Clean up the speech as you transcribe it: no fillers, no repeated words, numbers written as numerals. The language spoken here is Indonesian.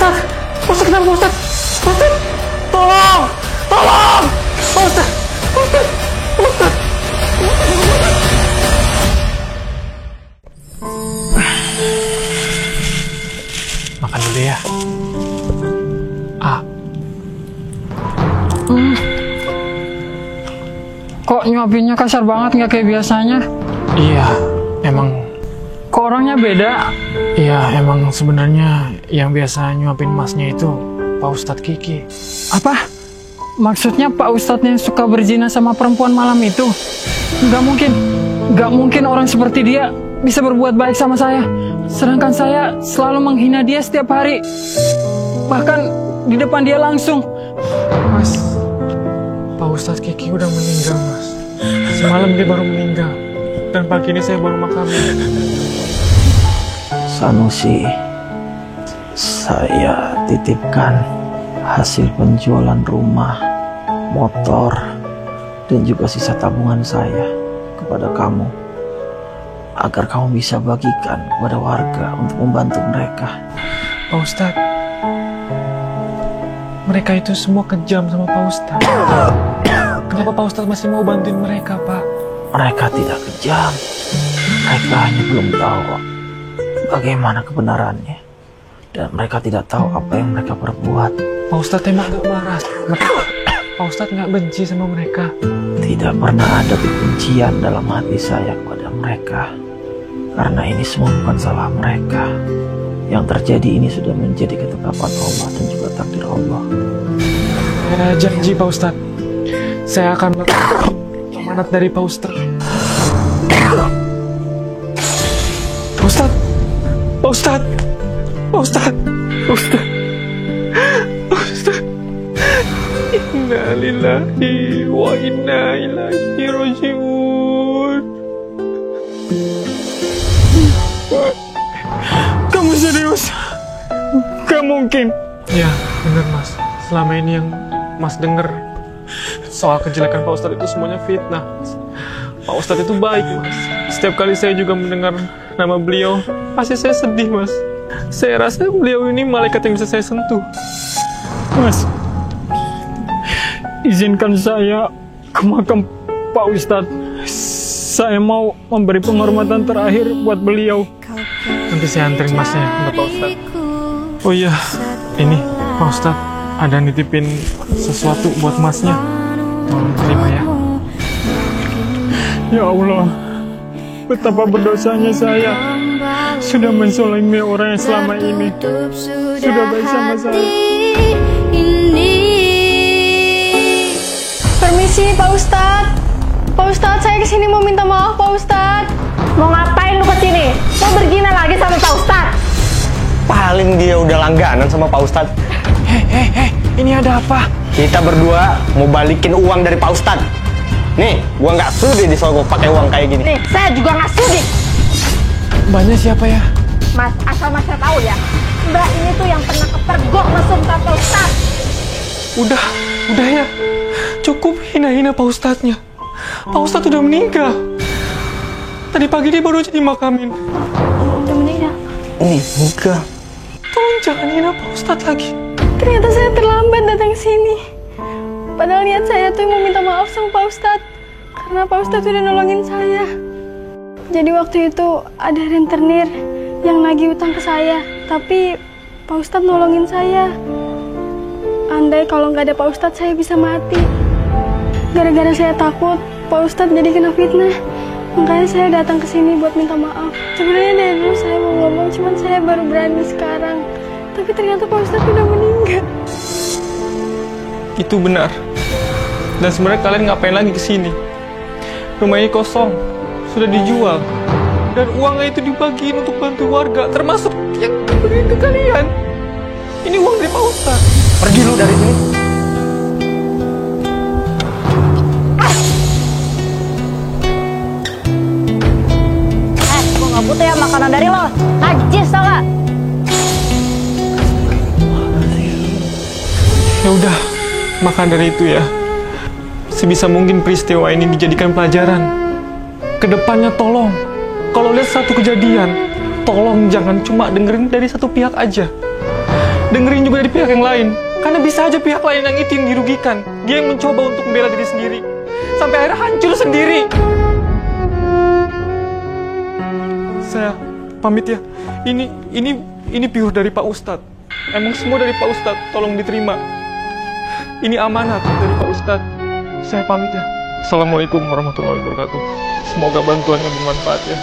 Ustaz! Ustaz, kenapa Ustaz? Ustaz! Tolong! Tolong! Ustaz! Ustaz! Ustaz! Makan dulu ya. Kok nyuapinnya kasar banget, nggak kayak biasanya? Iya, emang. Kok orangnya beda? Iya, emang sebenarnya yang biasa nyuapin masnya itu Pak Ustadz Kiki. Apa? Maksudnya Pak Ustadz yang suka berzina sama perempuan malam itu? Nggak mungkin orang seperti dia bisa berbuat baik sama saya. Sedangkan saya selalu menghina dia setiap hari. Bahkan di depan dia langsung. Mas, Pak Ustadz Kiki udah meninggal, Mas. Semalam dia baru meninggal. Dan pagi ini saya baru makamin. Sanusi, saya titipkan hasil penjualan rumah, motor, dan juga sisa tabungan saya kepada kamu, agar kamu bisa bagikan kepada warga untuk membantu mereka. Pak Ustadz, mereka itu semua kejam sama Pak Ustadz. Kenapa Pak Ustadz masih mau bantuin mereka, Pak? Mereka tidak kejam. Mereka hanya belum tahu bagaimana kebenarannya. Dan mereka tidak tahu apa yang mereka perbuat. Pak Ustadz emang gak marah. Pak Ustadz gak benci sama mereka. Tidak pernah ada kebencian dalam hati saya kepada mereka. Karena ini semua bukan salah mereka. Yang terjadi ini sudah menjadi ketetapan Allah dan juga takdir Allah. Saya janji Pak Ustadz, saya akan melakukan amanat dari Pak Ustadz. Pak Ustadz, Pak Ustadz, Pak Ustadz, Pak Ustadz, Pak Ustadz. Inna lillahi wa inna ilaihi raji'un. Kamu serius? Gak mungkin. Ya, bener Mas. Selama ini yang Mas denger soal kejelekan Pak Ustadz itu semuanya fitnah. Pak Ustadz itu baik, Mas. Setiap kali saya juga mendengar nama beliau, pasti saya sedih, Mas. Saya rasa beliau ini malaikat yang bisa saya sentuh. Mas, izinkan saya ke makam Pak Ustadz. Saya mau memberi penghormatan terakhir buat beliau. Nanti saya anterin Masnya ke Pak Ustadz. Oh iya, ini Pak Ustadz ada nitipin sesuatu buat Masnya. Tolong terima ya. Ya Allah, betapa berdosanya saya. Sudah menzalimi orang yang selama ini sudah baik sama saya. Permisi Pak Ustadz. Pak Ustadz, saya kesini mau minta maaf Pak Ustadz. Mau ngapain lu kesini? Mau berzina lagi sama Pak Ustadz? Paling dia udah langganan sama Pak Ustadz. Hei, ini ada apa? Kita berdua mau balikin uang dari Pak Ustadz. Nih, gua nggak sudi disogok pakai uang kayak gini. Nih, saya juga nggak sudi. Mbaknya siapa ya? Mas, asal Masnya tahu ya, Mbak ini tuh yang pernah kepergok mesum sama Pak Ustadz. Udah ya. Cukup hina-hina Pak Ustadznya. Pak Ustadz udah meninggal. Tadi pagi dia baru aja dimakamin. Udah meninggal. Enggak. Tolong jangan hina Pak Ustadz lagi. Ternyata saya terlambat datang ke sini. Padahal niat saya tuh mau minta maaf sama Pak Ustadz. Karena Pak Ustadz udah nolongin saya. Jadi waktu itu ada rentenir yang nagih utang ke saya. Tapi Pak Ustadz nolongin saya. Andai kalau nggak ada Pak Ustadz saya bisa mati. Gara-gara saya takut Pak Ustadz jadi kena fitnah. Makanya saya datang ke sini buat minta maaf. Sebenarnya dari dulu saya mau ngomong, cuman saya baru berani sekarang. Tapi ternyata Pak Ustadz udah meninggal. Itu benar. Dan sebenarnya kalian ngapain lagi kesini? Rumah ini kosong, sudah dijual. Dan uangnya itu dibagiin untuk bantu warga, termasuk yang diberiin ke kalian. Ini uang dari Pak Ustadz. Pergi lu dari sini. Gue nggak butuh ya makanan dari lo. Najis tau gak? Ya udah, makan dari itu ya. Sebisa mungkin peristiwa ini dijadikan pelajaran. Kedepannya tolong, kalau lihat satu kejadian, tolong jangan cuma dengerin dari satu pihak aja. dengerin juga dari pihak yang lain. Karena bisa aja pihak lain yang itu yang dirugikan. Dia yang mencoba untuk membela diri sendiri. Sampai akhirnya hancur sendiri. Saya pamit ya. Ini pure dari Pak Ustadz. Emang semua dari Pak Ustadz, tolong diterima. Ini amanat dari Pak Ustadz. Saya pamit ya. Assalamualaikum warahmatullahi wabarakatuh. Semoga bantuannya bermanfaat ya.